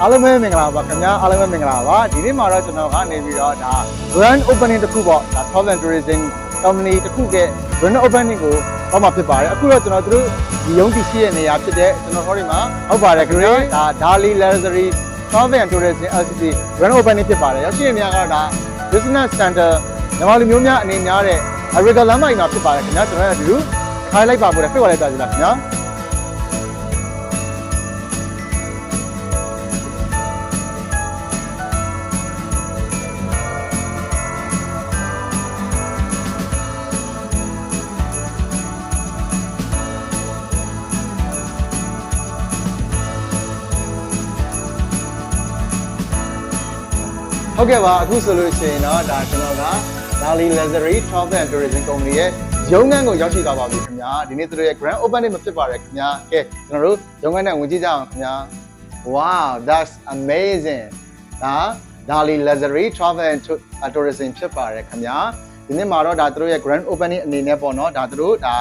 အားလုံးပဲမင်္ဂလာပါခင်ဗျာအားလုံးပဲမင်္ဂလာပါဒီနေ့မှာတော့ကျွန်တော်ကနေပြီးတော့ဒါ Grand Opening တစ်ခုပေါ့ဒါ Travel and Tourism Company တစ်ခုရဲ့ Grand Opening ကိုတော့မှာဖြစ်ပါတယ်အခုတော့ကျွန်တော်တို့ဒီရုံးတည်ရှိတဲ့နေရာဖြစ်တဲ့ကျွန်တော်ဟောဒီမှာဟုတ်ပါတယ်ခင်ဗျာဒါ Dali Luxury Travel and Tourism LTD Grand Opening ဖြစ်ပါတယ်ရောက်ရှိနေများကတော့ဒါ Business Center မြန်မာလူမျိုးများအနေများတဲ့ Ariga လမ်းမကြီးမှာဖြစ်ပါတယ်ခင်ဗျာကျွန်တော်တို့ခိုင်းလိုက်ပါဖို့ဖိတ်ခေါ်လိုက်ပါကြလားခင်ဗျာဟုတ်ကဲ့ပါအခုဆိုလို့ရှိရင်တော့ဒါကျွန်တော်က Dali Luxury Travel and Tourism Company ရဲ့ရုံးခန်းကိုရောက်ရှိသွားပါပြီခင်ဗျာဒီနေ့သူတို့ရဲ့ Grand Opening မှာဖြစ်ပါတယ်ခင်ဗျာကဲကျွန်တော်တို့ရုံးခန်းနဲ့ဝင်ကြည့်ကြအောင်ခင်ဗျာ Wow that's amazing ဒါ Dali Luxury Travel and Tourism ဖြစ်ပါတယ်ခင်ဗျာဒီနေ့မှာတော့ဒါသူတို့ရဲ့ Grand Opening အနေနဲ့ပေါ့နော်ဒါသူတို့ဒါ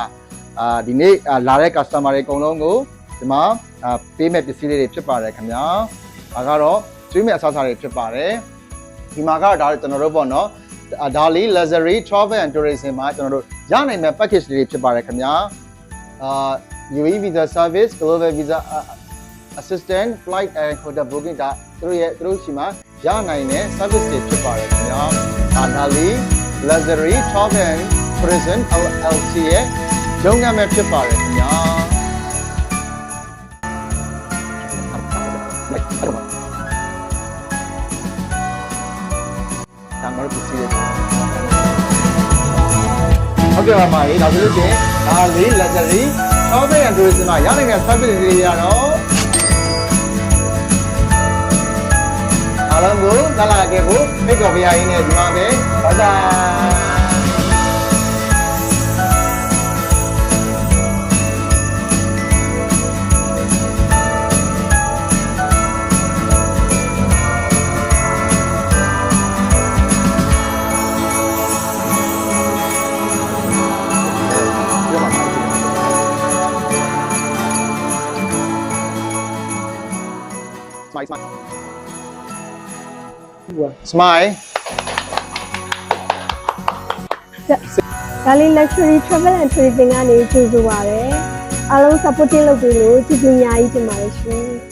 ဒီနေ့လာတဲ့ customer တွေအကုန်လုံးကိုဒီမှာပေးမဲ့ပစ္စည်းလေးတွေဖြစ်ပါတယ်ခင်ဗျာဒါကတော့ကျွေးမဲ့အစားအစာတွေဖြစ်ပါတယ်ဒီမှာကတော့ဒါကျွန်တော်တို့ပေါ့နော် Dali Luxury Travel and Tourism မှာကျွန်တော်တို့ရနိုင်မဲ့ package တွေဖြစ်ပါတယ်ခင်ဗျာUAE Visa Service Global Visa Assistant Flight and Hotel Booking ဒါသူတို့ရှိမှာရနိုင်တဲ့ service တွေဖြစ်ပါတယ်ခင်ဗျာ Dali Luxury Travel and Tourism LLC ရဲ့ရုံးခန်းပဲဖြစ်ပါတယ်ခင်ဗျာဒါမှမဟုတ်စီးရတယ်ဟုတ်ကဲ့ပါမာကြီးဒါဆိုလို့ရှိရင်ဒါလေး luxury travel and tourism မှာရနိုင်တဲ့ service တွေရတော့အားလုံးကိုလာခဲ့ဖို့ဖိတ်ခေါ်ပေးရင်းနဲ့ဒီမှာပဲဘာသာSmile. Dali Luxury Travel and Tourism ကနေကြိုဆိုပါရစေ။အားလုံး supporting လုပ်ပေးလို့ကျေးဇူးအများကြီးတင်ပါတယ်ရှင်။